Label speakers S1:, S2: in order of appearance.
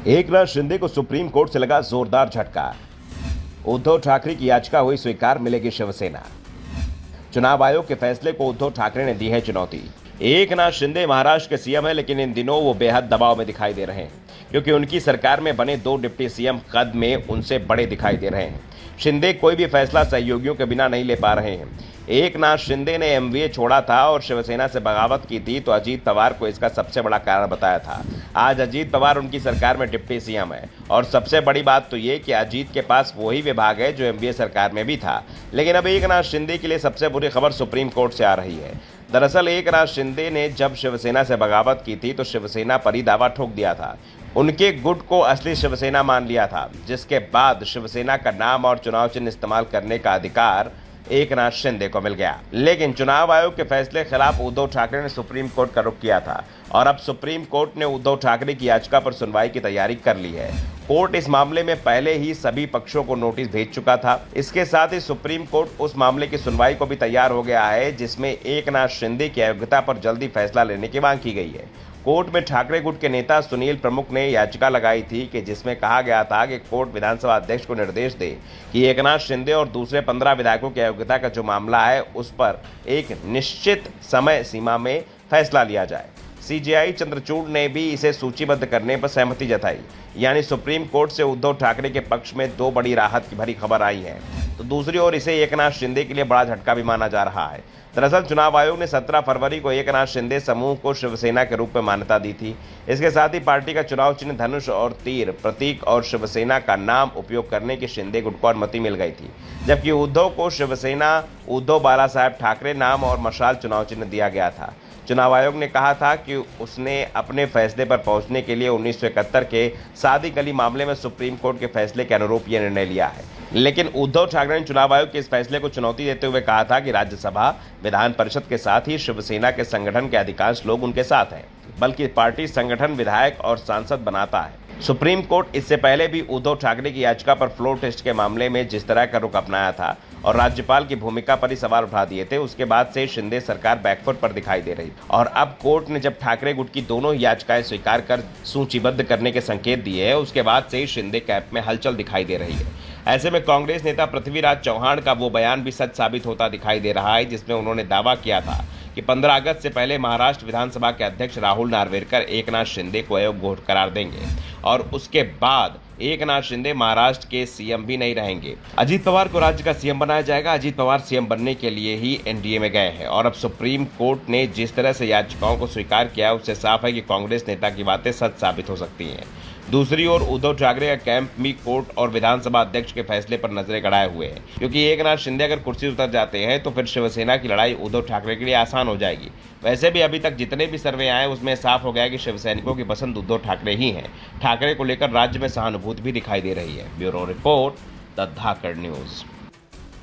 S1: एकनाथ शिंदे को supreme court से लगा जोरदार झटका। उद्धव ठाकरे की याचिका हुई स्वीकार, मिलेगी शिवसेना। चुनाव आयोग के फैसले को उद्धव ठाकरे ने दी है चुनौती। एकनाथ शिंदे महाराष्ट्र के सीएम है, लेकिन इन दिनों वो बेहद दबाव में दिखाई दे रहे हैं, क्योंकि उनकी सरकार में बने 2 डिप्टी सीएम कद में उनसे बड़े दिखाई दे रहे हैं। शिंदे कोई भी फैसला सहयोगियों के बिना नहीं ले पा रहे हैं। एकनाथ शिंदे ने एमवीए छोड़ा था और शिवसेना से बगावत की थी, तो अजीत पवार को इसका सबसे बड़ा कारण बताया था। आज अजीत पवार उनकी सरकार में डिप्टी सीएम है, और सबसे बड़ी बात तो ये कि अजीत के पास वही विभाग है जो एमवीए सरकार में भी था। लेकिन अब एकनाथ शिंदे के लिए सबसे बुरी खबर सुप्रीम कोर्ट से आ रही है। दरअसल एकनाथ शिंदे ने जब शिवसेना से बगावत की थी तो शिवसेना पर ही दावा ठोक दिया था। उनके गुट को असली शिवसेना मान लिया था, जिसके बाद शिवसेना का नाम और चुनाव चिन्ह इस्तेमाल करने का अधिकार एकनाथ शिंदे को मिल गया। लेकिन चुनाव आयोग के फैसले के खिलाफ उद्धव ठाकरे ने सुप्रीम कोर्ट का रुख किया था, और अब सुप्रीम कोर्ट ने उद्धव ठाकरे की याचिका पर सुनवाई की तैयारी कर ली है। कोर्ट इस मामले में पहले ही सभी पक्षों को नोटिस भेज चुका था। इसके साथ ही सुप्रीम कोर्ट उस मामले की सुनवाई को भी तैयार हो गया है, जिसमें एकनाथ शिंदे की अयोग्यता पर जल्दी फैसला लेने की मांग की गई है। कोर्ट में ठाकरे गुट के नेता सुनील प्रमुख ने याचिका लगाई थी कि जिसमें कहा गया था कि कोर्ट विधानसभा अध्यक्ष को निर्देश दे कि एकनाथ शिंदे और दूसरे 15 विधायकों की अयोग्यता का जो मामला है उस पर एक निश्चित समय सीमा में फैसला लिया जाए। सीजेआई चंद्रचूड़ ने भी इसे सूचीबद्ध करने पर सहमति जताई। यानी सुप्रीम कोर्ट से उद्धव ठाकरे के पक्ष में 2 बड़ी राहत की भरी खबर आई है, तो दूसरी ओर इसे एकनाथ शिंदे के लिए बड़ा झटका भी माना जा रहा है। दरअसल चुनाव आयोग ने 17 फरवरी को एकनाथ शिंदे समूह को शिवसेना के रूप में मान्यता दी थी। इसके साथ ही पार्टी का चुनाव चिन्ह धनुष और तीर प्रतीक और शिवसेना का नाम उपयोग करने की शिंदे गुट को अनुमति मिल गई थी, जबकि उद्धव को शिवसेना उद्धव बाला साहेब ठाकरे नाम और मशाल चुनाव चिन्ह दिया गया था। चुनाव आयोग ने कहा था कि उसने अपने फैसले पर पहुंचने के लिए 1971 के सादिक अली मामले में सुप्रीम कोर्ट के फैसले के अनुरूप यह निर्णय लिया है। लेकिन उद्धव ठाकरे ने चुनाव आयोग के इस फैसले को चुनौती देते हुए कहा था कि राज्यसभा विधान परिषद के साथ ही शिवसेना के संगठन के अधिकांश लोग उनके साथ हैं, बल्कि पार्टी संगठन विधायक और सांसद बनाता है। सुप्रीम कोर्ट इससे पहले भी उद्धव ठाकरे की याचिका पर फ्लोर टेस्ट के मामले में जिस तरह का रुख अपनाया था और राज्यपाल की भूमिका पर ही सवाल उठा दिए थे, उसके बाद से शिंदे सरकार बैकफुट पर दिखाई दे रही। और अब कोर्ट ने जब ठाकरे गुट की दोनों याचिकाएं स्वीकार कर सूचीबद्ध करने के संकेत दिए हैं, उसके बाद से ही शिंदे कैंप में हलचल दिखाई दे रही है। ऐसे में कांग्रेस नेता पृथ्वीराज चौहान का वो बयान भी सच साबित होता दिखाई दे रहा है, जिसमें उन्होंने दावा किया था कि 15 अगस्त से पहले महाराष्ट्र विधानसभा के अध्यक्ष राहुल नार्वेकर एकनाथ शिंदे को अयोग्य करार देंगे, और उसके बाद एकनाथ शिंदे महाराष्ट्र के सीएम भी नहीं रहेंगे। अजीत पवार को राज्य का सीएम बनाया जाएगा। अजीत पवार सीएम बनने के लिए ही एनडीए में गए हैं, और अब सुप्रीम कोर्ट ने जिस तरह से याचिकाओं को स्वीकार किया, उससे साफ है कि कांग्रेस नेता की बातें सच साबित हो सकती हैं। दूसरी ओर उद्धव ठाकरे का कैंप भी कोर्ट और विधानसभा अध्यक्ष के फैसले पर नजरें गड़ाए हुए हैं, क्योंकि एकनाथ शिंदे अगर कुर्सी उतर जाते हैं तो फिर शिवसेना की लड़ाई उद्धव ठाकरे के लिए आसान हो जाएगी। वैसे भी अभी तक जितने भी सर्वे आए उसमें साफ हो गया कि शिवसैनिकों की पसंद उद्धव ठाकरे ही हैं। ठाकरे को लेकर राज्य में सहानुभूति भी दिखाई दे रही है। Bureau report, the Dhakad news.